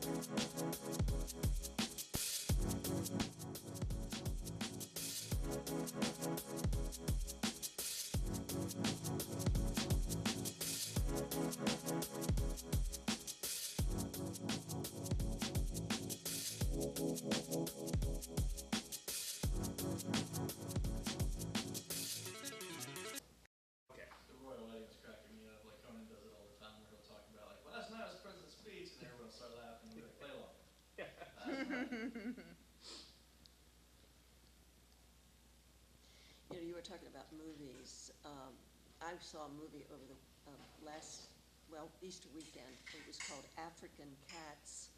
You know, you were talking about movies. I saw a movie over the Easter weekend. It was called African Cats,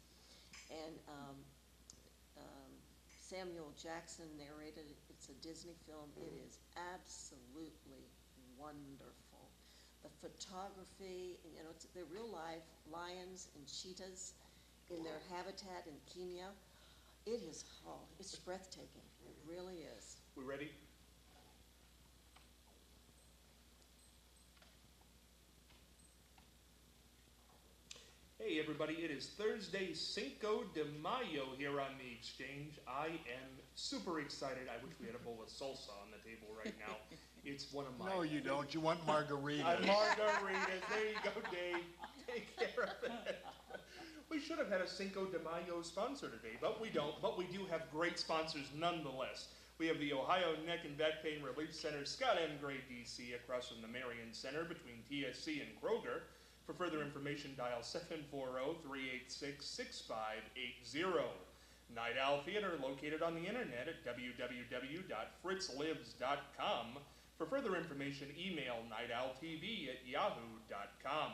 and Samuel Jackson narrated it. It's a Disney film. It is absolutely wonderful. The photography, you know, they're real live lions and cheetahs in their habitat in Kenya. It is, it's breathtaking. It really is. We ready? Hey everybody, it is Thursday, Cinco de Mayo here on the Exchange. I am super excited. I wish we had a bowl of salsa on the table right now. It's one of my... No, you don't. You want margaritas. Margaritas. There you go, Dave. Take care of it. We should have had a Cinco de Mayo sponsor today, but we don't. But we do have great sponsors nonetheless. We have the Ohio Neck and Back Pain Relief Center, Scott M. Gray, D.C., across from the Marion Center between TSC and Kroger. For further information, dial 740-386-6580. Night Owl Theater, located on the internet at www.fritzlives.com. For further information, email nightowltv@yahoo.com.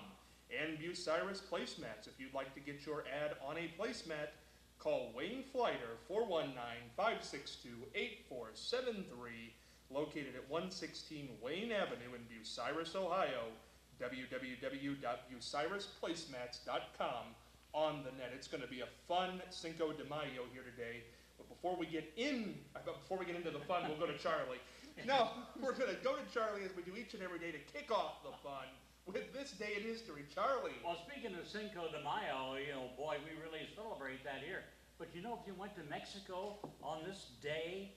And Bucyrus Placemats. If you'd like to get your ad on a placemat, call Wayne Flighter, 419-562-8473, located at 116 Wayne Avenue in Bucyrus, Ohio, www.bucyrusplacemats.com on the net. It's going to be a fun Cinco de Mayo here today. But before we get into the fun, we'll go to Charlie. No, we're going to go to Charlie as we do each and every day to kick off the fun with this day in history. Charlie. Well, speaking of Cinco de Mayo, you know, boy, we really celebrate that here. But you know, if you went to Mexico on this day,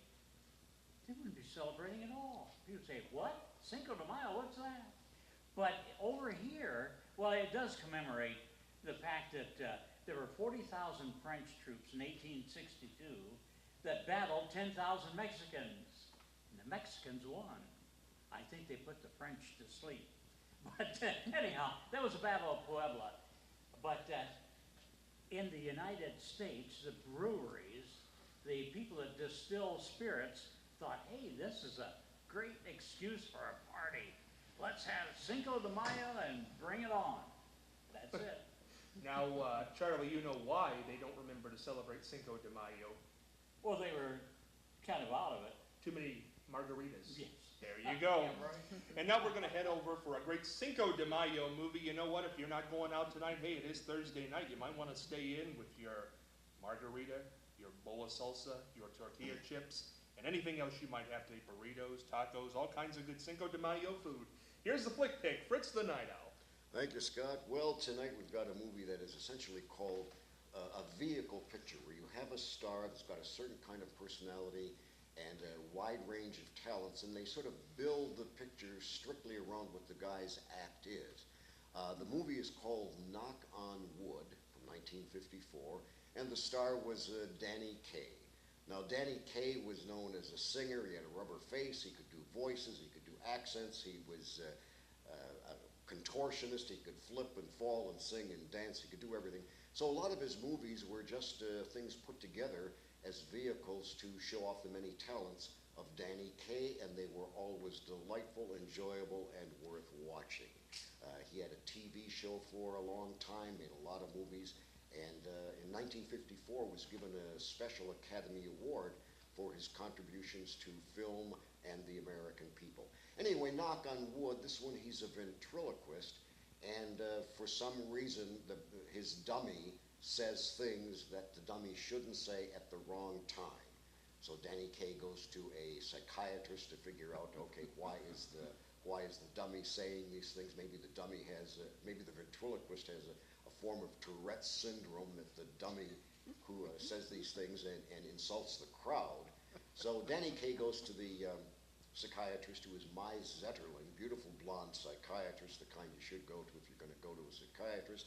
they wouldn't be celebrating at all. People would say, what? Cinco de Mayo, what's that? But over here, well, it does commemorate the fact that there were 40,000 French troops in 1862 that battled 10,000 Mexicans. And the Mexicans won. I think they put the French to sleep. But anyhow, that was the Battle of Puebla. But in the United States, the breweries, the people that distill spirits thought, hey, this is a great excuse for a party. Let's have Cinco de Mayo and bring it on. That's it. Now, Charlie, you know why they don't remember to celebrate Cinco de Mayo. Well, they were kind of out of it. Too many margaritas. Yes. There you go. Yeah, right. And now we're going to head over for a great Cinco de Mayo movie. You know what? If you're not going out tonight, hey, it is Thursday night. You might want to stay in with your margarita, your bowl of salsa, your tortilla chips, and anything else you might have today. Burritos, tacos, all kinds of good Cinco de Mayo food. Here's the flick pick. Fritz the Night Owl. Thank you, Scott. Well, tonight we've got a movie that is essentially called a vehicle picture, where you have a star that's got a certain kind of personality and a wide range of talents, and they sort of build the picture strictly around what the guy's act is. The movie is called Knock on Wood from 1954, and the star was Danny Kaye. Now, Danny Kaye was known as a singer. He had a rubber face. He could do voices. He could do accents. He was a contortionist. He could flip and fall and sing and dance. He could do everything. So a lot of his movies were just things put together as vehicles to show off the many talents of Danny Kaye, and they were always delightful, enjoyable, and worth watching. He had a TV show for a long time, made a lot of movies, and in 1954 was given a Special Academy Award for his contributions to film and the American people. Anyway, Knock on Wood, this one he's a ventriloquist, and for some reason his dummy says things that the dummy shouldn't say at the wrong time. So Danny Kaye goes to a psychiatrist to figure out, okay, why is the dummy saying these things? Maybe the dummy has, maybe the ventriloquist has a form of Tourette's syndrome that the dummy who says these things and insults the crowd. So Danny Kaye goes to the psychiatrist, who is Mai Zetterling, beautiful blonde psychiatrist, the kind you should go to if you're going to go to a psychiatrist.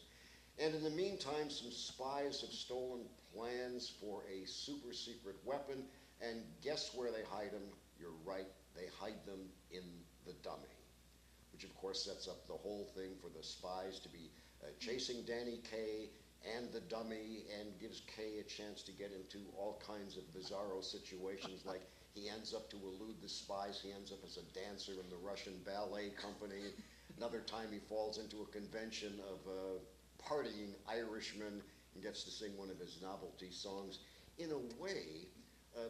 And in the meantime, some spies have stolen plans for a super secret weapon, and guess where they hide them? You're right, they hide them in the dummy, which of course sets up the whole thing for the spies to be chasing Danny Kaye and the dummy, and gives Kaye a chance to get into all kinds of bizarro situations, like he ends up, to elude the spies, he ends up as a dancer in the Russian ballet company. Another time he falls into a convention of partying Irishmen and gets to sing one of his novelty songs. In a way,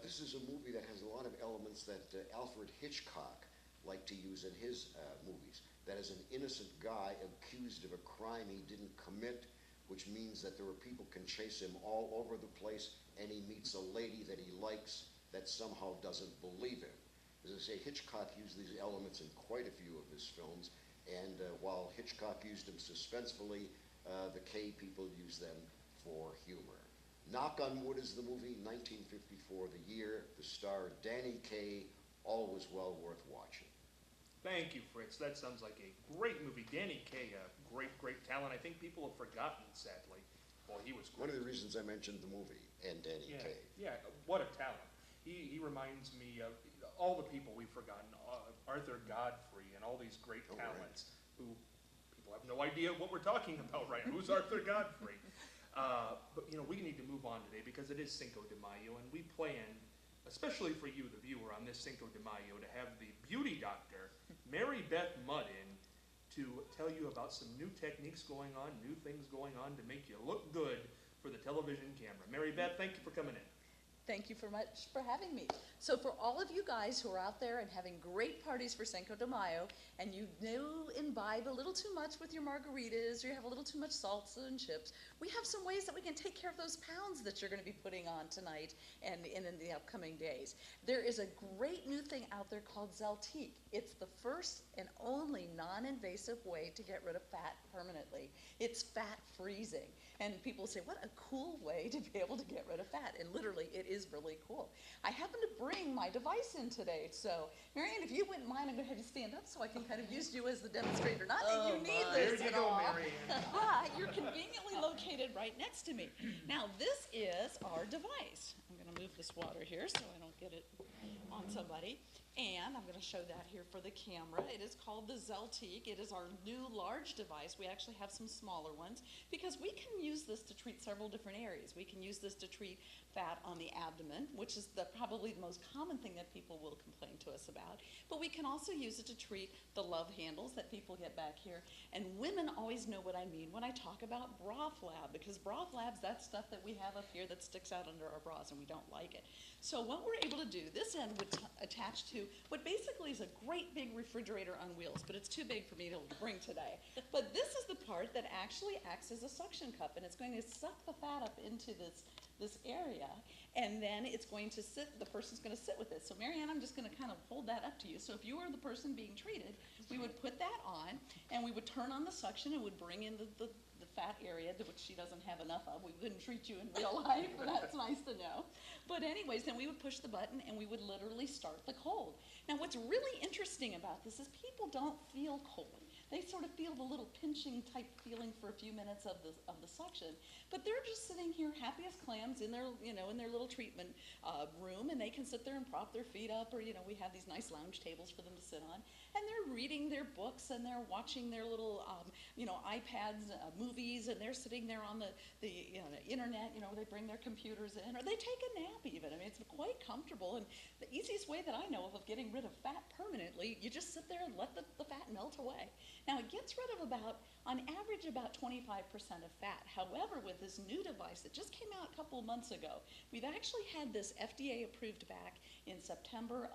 this is a movie that has a lot of elements that Alfred Hitchcock liked to use in his movies. That is, an innocent guy accused of a crime he didn't commit, which means that there are people can chase him all over the place, and he meets a lady that he likes that somehow doesn't believe him. As I say, Hitchcock used these elements in quite a few of his films, and while Hitchcock used them suspensefully, the Kaye people use them for humor. Knock on Wood is the movie, 1954, the year, the star Danny Kaye, always well worth watching. Thank you, Fritz. That sounds like a great movie. Danny Kaye, a great, great talent. I think people have forgotten, sadly. Boy, he was great. One of the reasons I mentioned the movie and Danny Kaye. Yeah, what a talent. He reminds me of all the people we've forgotten, Arthur Godfrey and all these great talents who people have no idea what we're talking about right now. Who's Arthur Godfrey? But, you know, we need to move on today because it is Cinco de Mayo, and we plan, especially for you, the viewer, on this Cinco de Mayo, to have the beauty doctor, Mary Beth Mudd, in to tell you about some new techniques going on, new things going on to make you look good for the television camera. Mary Beth, thank you for coming in. Thank you very much for having me. So for all of you guys who are out there and having great parties for Cinco de Mayo, and you do imbibe a little too much with your margaritas, or you have a little too much salsa and chips, we have some ways that we can take care of those pounds that you're going to be putting on tonight and in the upcoming days. There is a great new thing out there called Zeltiq. It's the first and only non-invasive way to get rid of fat permanently. It's fat freezing. And people say, what a cool way to be able to get rid of fat. And literally, it is really cool. I happen to bring my device in today. So, Marianne, if you wouldn't mind, I'm going to have you stand up so I can kind of use you as the demonstrator. Not that you need this There you at go, all. Marianne. But you're conveniently located right next to me. Now, this is our device. I'm going to move this water here so I don't get it on somebody. And I'm going to show that here for the camera. It is called the Zeltiq. It is our new large device. We actually have some smaller ones because we can use this to treat several different areas. We can use this to treat fat on the abdomen, which is probably the most common thing that people will complain to us about. But we can also use it to treat the love handles that people get back here. And women always know what I mean when I talk about bra flab, because bra flab's that stuff that we have up here that sticks out under our bras and we don't like it. So what we're able to do, this end would attach to what basically is a great big refrigerator on wheels, but it's too big for me to bring today. But this is the part that actually acts as a suction cup, and it's going to suck the fat up into this area, and then it's going to the person's going to sit with it. So Marianne, I'm just going to kind of hold that up to you. So if you were the person being treated, we would put that on, and we would turn on the suction and would bring in the fat area, which she doesn't have enough of. We wouldn't treat you in real life, but that's nice to know. But anyways, then we would push the button and we would literally start the cold. Now what's really interesting about this is people don't feel cold. They sort of feel the little pinching type feeling for a few minutes of the suction, but they're just sitting here happy as clams in their, in their little treatment room, and they can sit there and prop their feet up, or, we have these nice lounge tables for them to sit on, and they're reading their books, and they're watching their little, iPads, movies, and they're sitting there on the internet, they bring their computers in, or they take a nap even. I mean, it's quite comfortable, and the easiest way that I know of getting rid of fat permanently, you just sit there and let the fat melt away. Now, it gets rid of on average, about 25% of fat. However, with this new device that just came out a couple of months ago, we've actually had this FDA approved back in September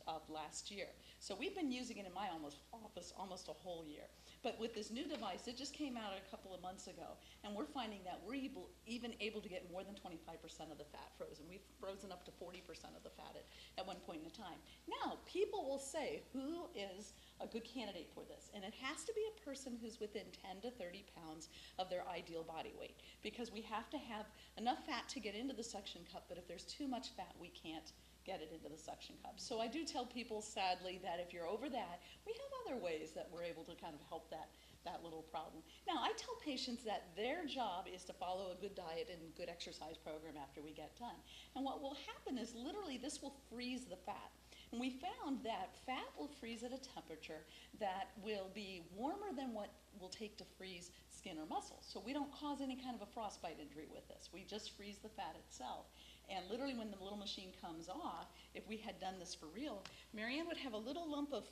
of last year. So we've been using it in my office almost a whole year. But with this new device, it just came out a couple of months ago, and we're finding that we're even able to get more than 25% of the fat frozen. We've frozen up to 40% of the fat at one point in time. Now, people will say, who is a good candidate for this? And it has to be a person who's within 10 to 30 pounds of their ideal body weight, because we have to have enough fat to get into the suction cup, but if there's too much fat, we can't get it into the suction cup. So I do tell people, sadly, that if you're over that, we have other ways that we're able to kind of help that little problem. Now, I tell patients that their job is to follow a good diet and good exercise program after we get done. And what will happen is literally this will freeze the fat. And we found that fat will freeze at a temperature that will be warmer than what will take to freeze skin or muscle. So we don't cause any kind of a frostbite injury with this. We just freeze the fat itself. And literally when the little machine comes off, if we had done this for real, Marianne would have a little lump of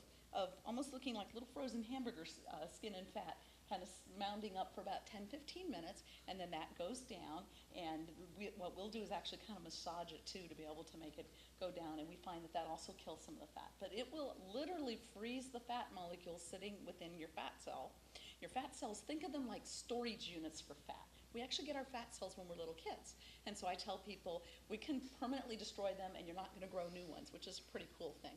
almost looking like little frozen hamburger skin and fat kind of mounding up for about 10-15 minutes, and then that goes down, and what we'll do is actually kind of massage it too to be able to make it go down, and we find that that also kills some of the fat. But it will literally freeze the fat molecules sitting within your fat cell. Your fat cells, think of them like storage units for fat. We actually get our fat cells when we're little kids. And so I tell people we can permanently destroy them and you're not going to grow new ones, which is a pretty cool thing.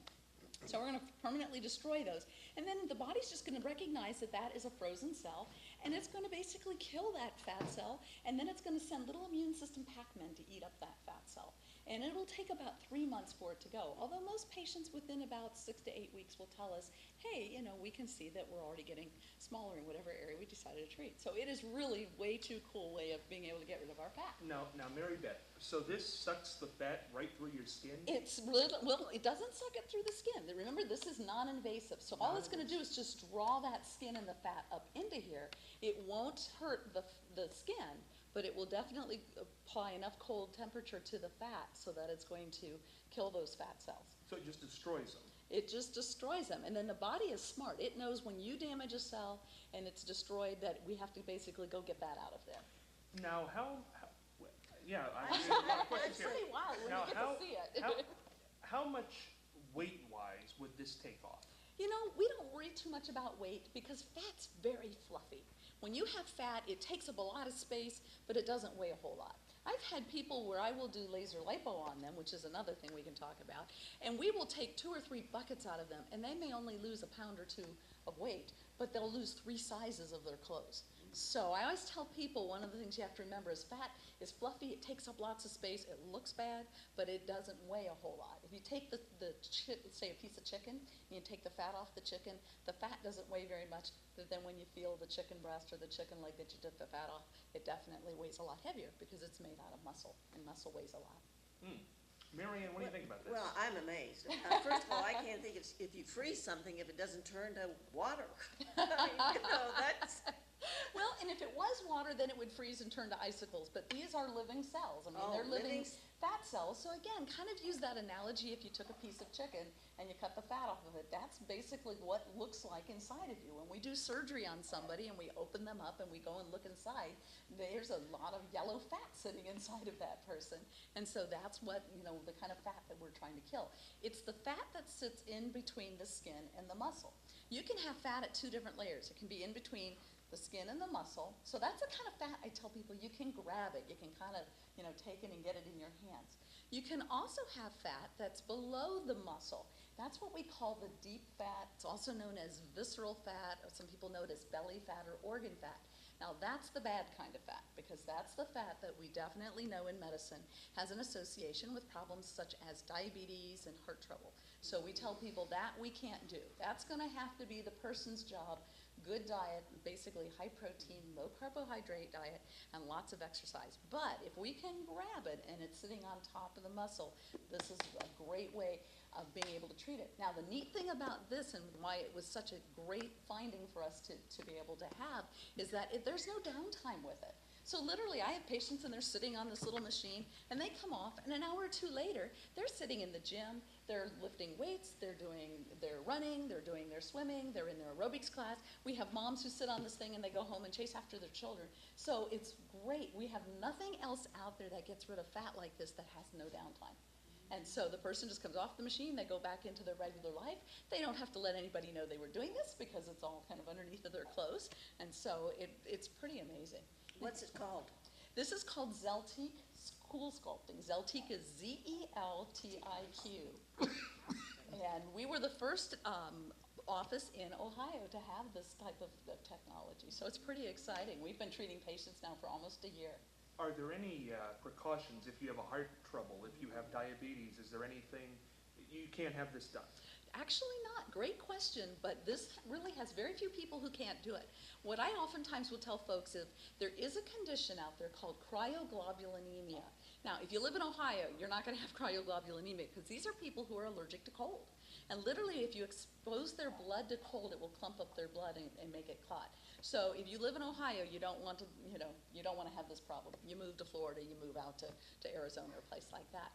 So we're going to permanently destroy those. And then the body's just going to recognize that that is a frozen cell, and it's going to basically kill that fat cell, and then it's going to send little immune system Pac-Men to eat up that fat cell. And it will take about 3 months for it to go. Although most patients within about 6 to 8 weeks will tell us, hey, you know, we can see that we're already getting smaller in whatever area we decided to treat. So it is really way too cool way of being able to get rid of our fat. Now, Mary Beth, so this sucks the fat right through your skin? It's really, well, it doesn't suck it through the skin. Remember, this is non-invasive. So all it's going to do is just draw that skin and the fat up into here. It won't hurt the skin, but it will definitely apply enough cold temperature to the fat so that it's going to kill those fat cells. So it just destroys them? It just destroys them. And then the body is smart. It knows when you damage a cell and it's destroyed that we have to basically go get that out of there. Now, yeah, I mean, a lot of questions It's here. pretty wild when Now, you get to see it. how much weight-wise would this take off? You know, we don't worry too much about weight because fat's very fluffy. When you have fat, it takes up a lot of space, but it doesn't weigh a whole lot. I've had people where I will do laser lipo on them, which is another thing we can talk about, and we will take 2 or 3 buckets out of them, and they may only lose a pound or 2 of weight, but they'll lose 3 sizes of their clothes. So I always tell people one of the things you have to remember is fat is fluffy, it takes up lots of space, it looks bad, but it doesn't weigh a whole lot. If you take say a piece of chicken, and you take the fat off the chicken, the fat doesn't weigh very much, but then when you feel the chicken breast or the chicken leg that you took the fat off, it definitely weighs a lot heavier because it's made out of muscle, and muscle weighs a lot. Marianne, what do you think about this? Well, I'm amazed. First of all, I can't think if you freeze something, if it doesn't turn to water. I mean, you know, that's... Well, and if it was water, then it would freeze and turn to icicles. But these are living cells. I mean, Oh, they're living living fat cells. So again, kind of use that analogy if you took a piece of chicken and you cut the fat off of it. That's basically what it looks like inside of you. When we do surgery on somebody and we open them up and we go and look inside, there's a lot of yellow fat sitting inside of that person. And so that's what, you know, the kind of fat that we're trying to kill. It's the fat that sits in between the skin and the muscle. You can have fat at 2 different layers. It can be in between the skin and the muscle. So that's the kind of fat I tell people you can grab it. You can kind of, you know, take it and get it in your hands. You can also have fat that's below the muscle. That's what we call the deep fat. It's also known as visceral fat, or some people know it as belly fat or organ fat. Now that's the bad kind of fat, because that's the fat that we definitely know in medicine has an association with problems such as diabetes and heart trouble. So we tell people that we can't do. That's going to have to be the person's job. Good diet, basically high protein, low carbohydrate diet, and lots of exercise. But if we can grab it and it's sitting on top of the muscle, this is a great way of being able to treat it. Now the neat thing about this and why it was such a great finding for us to be able to have is that there's no downtime with it. So literally I have patients and they're sitting on this little machine and they come off and an hour or 2 later they're sitting in the gym, they're lifting weights, they're running, they're doing their swimming, they're in their aerobics class. We have moms who sit on this thing and they go home and chase after their children. So it's great. We have nothing else out there that gets rid of fat like this that has no downtime. And so the person just comes off the machine, they go back into their regular life. They don't have to let anybody know they were doing this because it's all kind of underneath of their clothes. And so it's pretty amazing. What's it called? This is called Zeltiq Cool Sculpting. Zeltiq is Z-E-L-T-I-Q. And we were the first office in Ohio to have this type of technology. So it's pretty exciting. We've been treating patients now for almost a year. Are there any precautions if you have a heart trouble, if you have diabetes? Is there anything, you can't have this done? Actually not. Great question, but this really has very few people who can't do it. What I oftentimes will tell folks is there is a condition out there called cryoglobulinemia. Now, if you live in Ohio, you're not going to have cryoglobulinemia because these are people who are allergic to cold. And literally, if you expose their blood to cold, it will clump up their blood and make it clot. So if you live in Ohio, you don't want to, you don't want to have this problem. You move to Florida, you move out to Arizona or a place like that.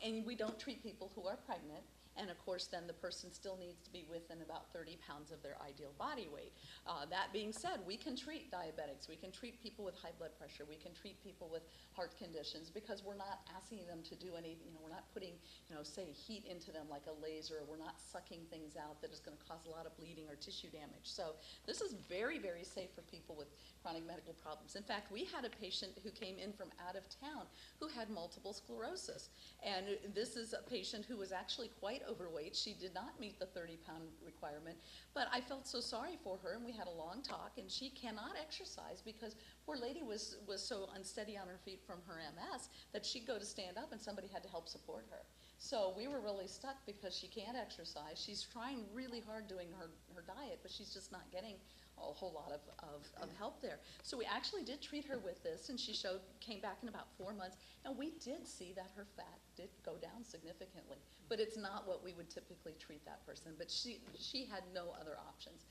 And we don't treat people who are pregnant. And of course, then the person still needs to be within about 30 pounds of their ideal body weight. That being said, we can treat diabetics. We can treat people with high blood pressure. We can treat people with heart conditions because we're not asking them to do any, we're not putting, say heat into them like a laser. We're not sucking things out that is going to cause a lot of bleeding or tissue damage. So this is very, very safe for people with chronic medical problems. In fact, we had a patient who came in from out of town who had multiple sclerosis. And this is a patient who was actually quite overweight. She did not meet the 30-pound requirement, but I felt so sorry for her, and we had a long talk, and she cannot exercise because poor lady was so unsteady on her feet from her MS that she'd go to stand up and somebody had to help support her. So we were really stuck because she can't exercise. She's trying really hard doing her diet, but she's just not getting a whole lot of help there. So we actually did treat her with this, and she came back in about 4 months, and we did see that her fat did go down significantly. But it's not what we would typically treat that person. But she had no other options.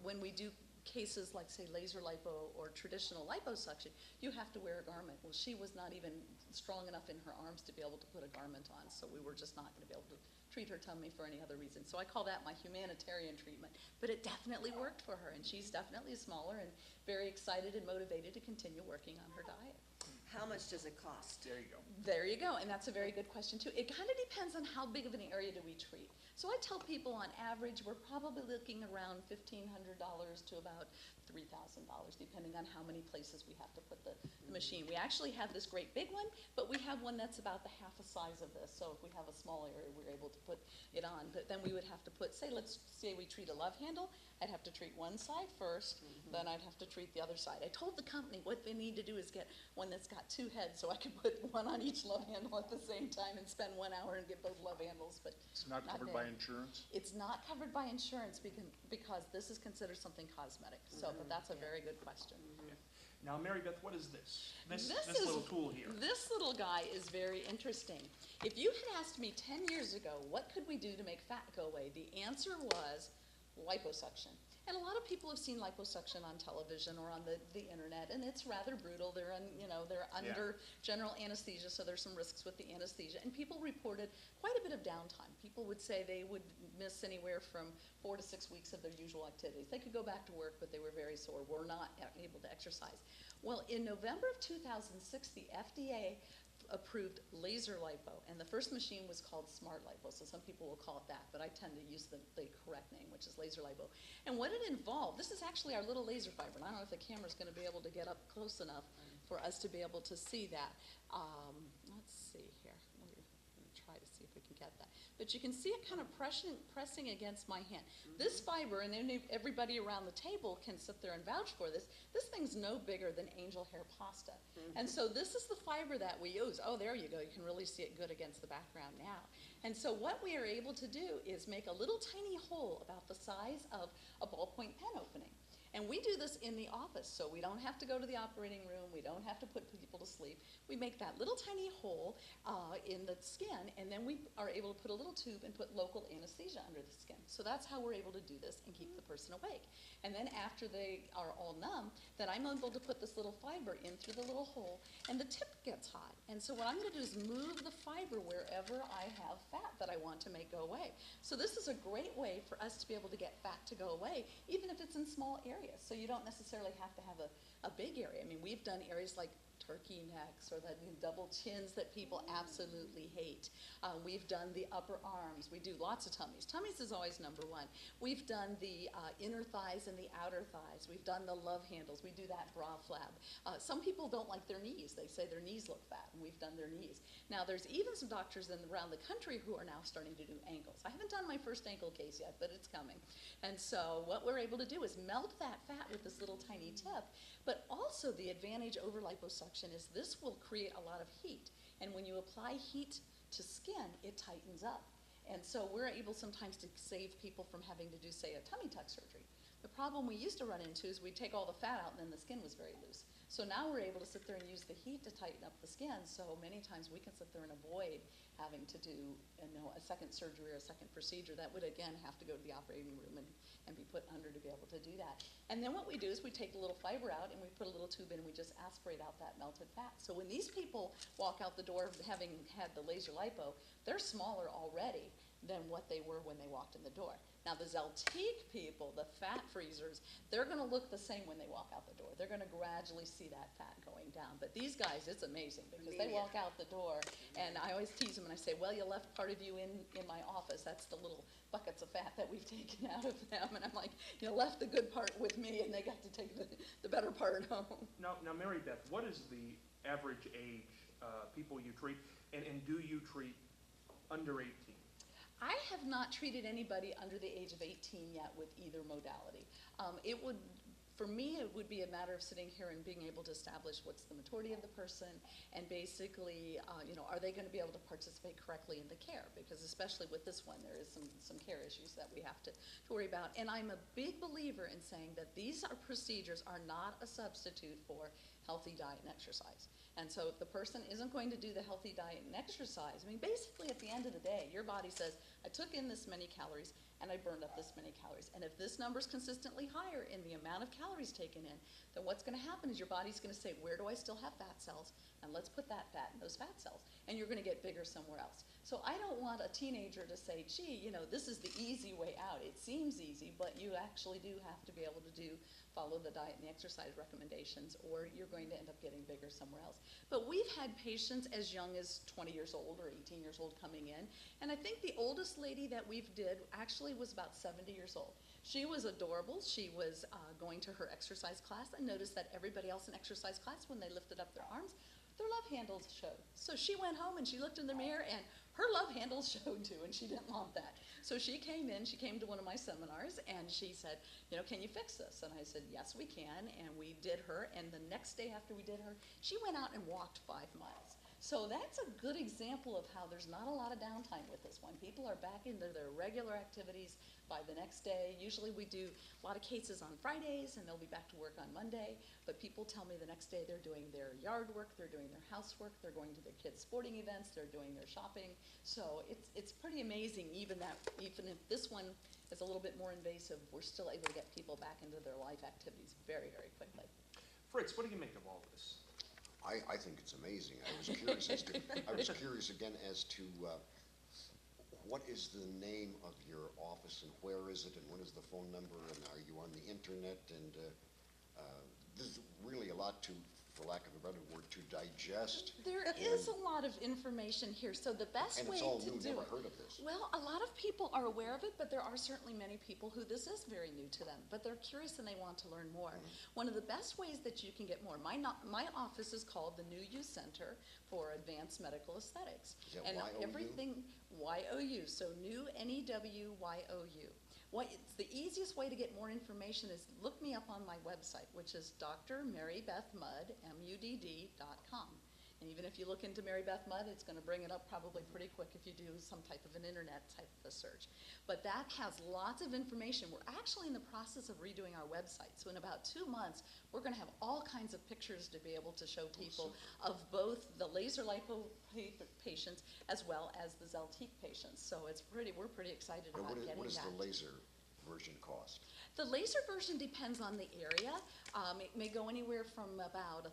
When we do cases like, say, laser lipo or traditional liposuction, you have to wear a garment. Well, she was not even strong enough in her arms to be able to put a garment on, so we were just not going to be able to treat her tummy for any other reason. So I call that my humanitarian treatment. But it definitely worked for her, and she's definitely smaller and very excited and motivated to continue working on her diet. How much does it cost? There you go. There you go, and that's a very good question too. It kind of depends on how big of an area do we treat. So I tell people on average we're probably looking around $1,500 to about $3,000, depending on how many places we have to put the machine. We actually have this great big one, but we have one that's about the half the size of this. So if we have a small area, we're able to put it on. But then we would have to put, let's say we treat a love handle, I'd have to treat one side first, then I'd have to treat the other side. I told the company what they need to do is get one that's got 2 heads so I can put one on each love handle at the same time and spend 1 hour and get both love handles, but It's not covered by insurance? it's not covered by insurance because this is considered something cosmetic. So, but that's a very good question. Now, Mary Beth, what is this? This is- little tool here. This little guy is very interesting. If you had asked me 10 years ago, what could we do to make fat go away? The answer was liposuction. And a lot of people have seen liposuction on television or on the internet, and it's rather brutal. They're under general anesthesia, so there's some risks with the anesthesia. And people reported quite a bit of downtime. People would say they would miss anywhere from 4 to 6 weeks of their usual activities. They could go back to work, but they were very sore, were not able to exercise. Well, in November of 2006, the FDA approved laser lipo, and the first machine was called smart lipo, so some people will call it that, but I tend to use the correct name, which is laser lipo. And what it involved, this is actually our little laser fiber, and I don't know if the camera's going to be able to get up close enough for us to be able to see that. Let's see here. We're going to try to see if we can get that. But you can see it kind of pressing against my hand. This fiber, and then everybody around the table can sit there and vouch for this, this thing's no bigger than angel hair pasta. And so this is the fiber that we use. Oh, there you go. You can really see it good against the background now. And so what we are able to do is make a little tiny hole about the size of a ballpoint pen opening. And we do this in the office, so we don't have to go to the operating room. We don't have to put people to sleep. We make that little tiny hole in the skin, and then we are able to put a little tube and put local anesthesia under the skin. So that's how we're able to do this and keep the person awake. And then after they are all numb, then I'm able to put this little fiber in through the little hole, and the tip gets hot. And so what I'm going to do is move the fiber wherever I have fat that I want to make go away. So this is a great way for us to be able to get fat to go away, even if it's in small areas. So you don't necessarily have to have a big area. I mean, we've done areas like turkey necks or the double chins that people absolutely hate. We've done the upper arms. We do lots of tummies. Tummies is always number one. We've done the inner thighs and the outer thighs. We've done the love handles. We do that bra flab. Some people don't like their knees. They say their knees look fat, and we've done their knees. Now, there's even some doctors around the country who are now starting to do ankles. I haven't done my first ankle case yet, but it's coming. And so what we're able to do is melt that fat with this little tiny tip, but also the advantage over liposuction is this will create a lot of heat. And when you apply heat to skin, it tightens up. And so we're able sometimes to save people from having to do, say, a tummy tuck surgery. The problem we used to run into is we'd take all the fat out and then the skin was very loose. So now we're able to sit there and use the heat to tighten up the skin, so many times we can sit there and avoid having to do a second surgery or a second procedure that would again have to go to the operating room and be put under to be able to do that. And then what we do is we take the little fiber out and we put a little tube in and we just aspirate out that melted fat. So when these people walk out the door having had the laser lipo, they're smaller already than what they were when they walked in the door. Now the Zeltiq people, the fat freezers, they're gonna look the same when they walk out the door. They're gonna gradually see that fat going down. But these guys, it's amazing because they walk out the door and I always tease them and I say, well, you left part of you in my office. That's the little buckets of fat that we've taken out of them. And I'm like, you left the good part with me and they got to take the better part home. Now, Mary Beth, what is the average age people you treat, and do you treat under 18? I have not treated anybody under the age of 18 yet with either modality. For me, it would be a matter of sitting here and being able to establish what's the maturity of the person and basically, are they going to be able to participate correctly in the care? Because especially with this one, there is some care issues that we have to worry about. And I'm a big believer in saying that these procedures are not a substitute for healthy diet and exercise. And so if the person isn't going to do the healthy diet and exercise, I mean, basically at the end of the day, your body says, I took in this many calories and I burned up this many calories. And if this number's consistently higher in the amount of calories taken in, then what's gonna happen is your body's gonna say, where do I still have fat cells? And let's put that fat in those fat cells. And you're gonna get bigger somewhere else. So I don't want a teenager to say, gee, this is the easy way out. It seems easy, but you actually do have to be able to follow the diet and the exercise recommendations, or you're going to end up getting bigger somewhere else. But we've had patients as young as 20 years old or 18 years old coming in, and I think the oldest lady that we've did actually was about 70 years old. She was adorable. She was going to her exercise class and noticed that everybody else in exercise class, when they lifted up their arms, their love handles showed. So she went home and she looked in the mirror and her love handles showed too, and she didn't want that. So she came to one of my seminars and she said, can you fix this? And I said, yes, we can. And we did her. And the next day after we did her, she went out and walked 5 miles. So that's a good example of how there's not a lot of downtime with this one. People are back into their regular activities by the next day. Usually we do a lot of cases on Fridays and they'll be back to work on Monday. But people tell me the next day they're doing their yard work, they're doing their housework, they're going to their kids' sporting events, they're doing their shopping. So it's pretty amazing even if this one is a little bit more invasive, we're still able to get people back into their life activities very, very quickly. Fritz, what do you make of all this? I think it's amazing. I was curious again as to what is the name of your office and where is it and what is the phone number and are you on the internet? And there's really a lot to, for lack of a better word, to digest. There is a lot of information here. So the best way to do it. And it's all new, never heard of this. Well, a lot of people are aware of it, but there are certainly many people who this is very new to them, but they're curious and they want to learn more. One of the best ways that you can get more, my office is called the New You Center for Advanced Medical Aesthetics. Is that and Y-O-U? everything, Y-O-U, so New, N-E-W-Y-O-U. It's the easiest way to get more information is look me up on my website, which is drmarybethmudd, M-U-D-D.com. And even if you look into Mary Beth Mudd, it's going to bring it up probably pretty quick if you do some type of an internet type of a search. But that has lots of information. We're actually in the process of redoing our website. So in about 2 months, we're going to have all kinds of pictures to be able to show people of both the laser lipo patients as well as the Zeltiq patients. So we're pretty excited about getting that. What does the laser version cost? The laser version depends on the area. It may go anywhere from about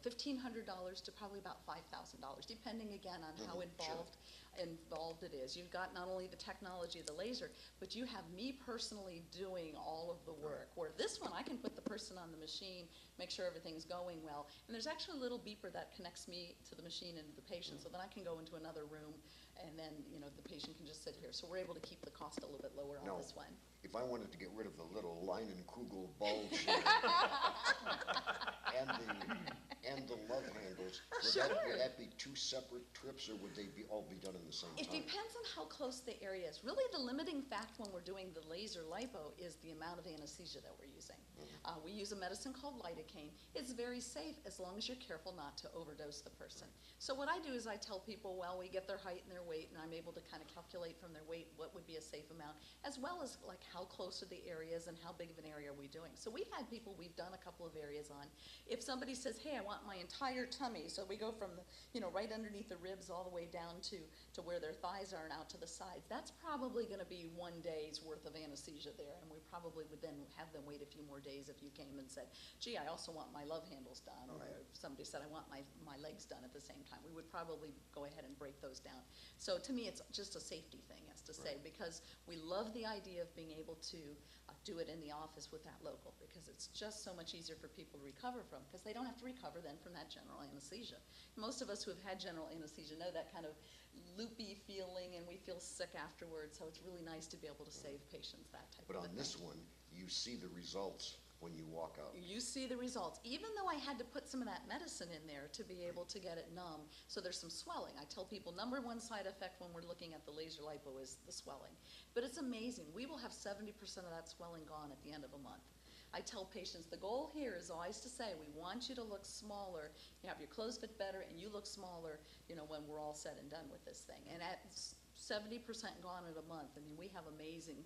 $1,500 to probably about $5,000, depending again on how involved it is. You've got not only the technology of the laser, but you have me personally doing all of the work. Where this one, I can put the person on the machine, make sure everything's going well. And there's actually a little beeper that connects me to the machine and the patient, so then I can go into another room, and then, you know, the patient can just sit here. So we're able to keep the cost a little bit lower on No. this one. If I wanted to get rid of the little Leinenkugel bulge here, and the love handles, would that be two separate trips, or would they all be done in the same It time? depends on how close the area is. Really, the limiting fact when we're doing the laser lipo is the amount of anesthesia that we're using. We use a medicine called lidocaine. It's very safe as long as you're careful not to overdose the person. So what I do is I tell people, well, we get their height and their weight, and I'm able to kind of calculate from their weight what would be a safe amount, as well as like how close are the areas and how big of an area are we doing. So we've had people we've done a couple of areas on. If somebody says, hey, I want my entire tummy, so we go from the, you know, right underneath the ribs all the way down to where their thighs are and out to the sides, that's probably going to be 1 day's worth of anesthesia there, and we probably would then have them wait a few more days if you came and said, gee, I also want my love handles done, or if somebody said, I want my legs done at the same time. We would probably go ahead and break those down. So to me, it's just a safety thing, as to say, because we love the idea of being able to do it in the office with that local, because it's just so much easier for people to recover from, because they don't have to recover then from that general anesthesia. Most of us who have had general anesthesia know that kind of loopy feeling, and we feel sick afterwards, so it's really nice to be able to save patients that type But of on thing. this one, you see the results when you walk out. You see the results. Even though I had to put some of that medicine in there to be able to get it numb, so there's some swelling. I tell people number one side effect when we're looking at the laser lipo is the swelling. But it's amazing. We will have 70% of that swelling gone at the end of a month. I tell patients the goal here is always to say we want you to look smaller, you have your clothes fit better, and you look smaller, you know, when we're all said and done with this thing. And at 70% gone in a month, I mean, we have amazing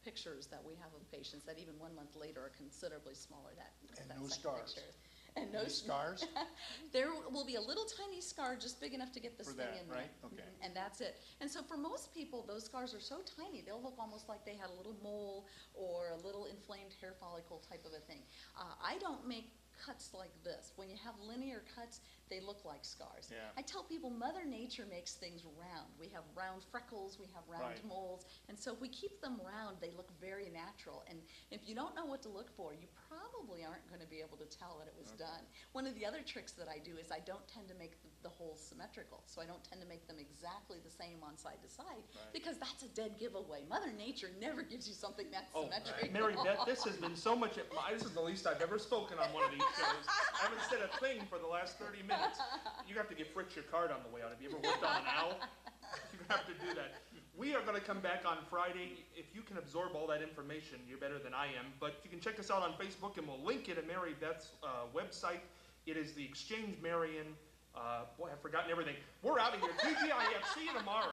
pictures that we have of patients that even 1 month later are considerably smaller. And that no second scars. picture. And no Any scars? There will be a little tiny scar just big enough to get this For thing that, in there. right? Okay. And that's it. And so for most people, those scars are so tiny, they'll look almost like they had a little mole or a little inflamed hair follicle type of a thing. I don't make cuts like this. When you have linear cuts, they look like scars. Yeah. I tell people Mother Nature makes things round. We have round freckles, we have round Right. moles, and so if we keep them round, they look very natural. And if you don't know what to look for, you probably aren't going to be able to tell that it was done. One of the other tricks that I do is I don't tend to make the holes symmetrical, so I don't tend to make them exactly the same on side to side, because that's a dead giveaway. Mother Nature never gives you something that's symmetrical. Mary Beth, this has been so much. This is the least I've ever spoken on one of these shows. I haven't said a thing for the last 30 minutes. You have to give Fritz your card on the way out. Have you ever worked on an owl? You have to do that. We are going to come back on Friday. If you can absorb all that information, you're better than I am. But you can check us out on Facebook, and we'll link it at Mary Beth's website. It is the Exchange Marion. Boy, I've forgotten everything. We're out of here. TGIF. See you tomorrow.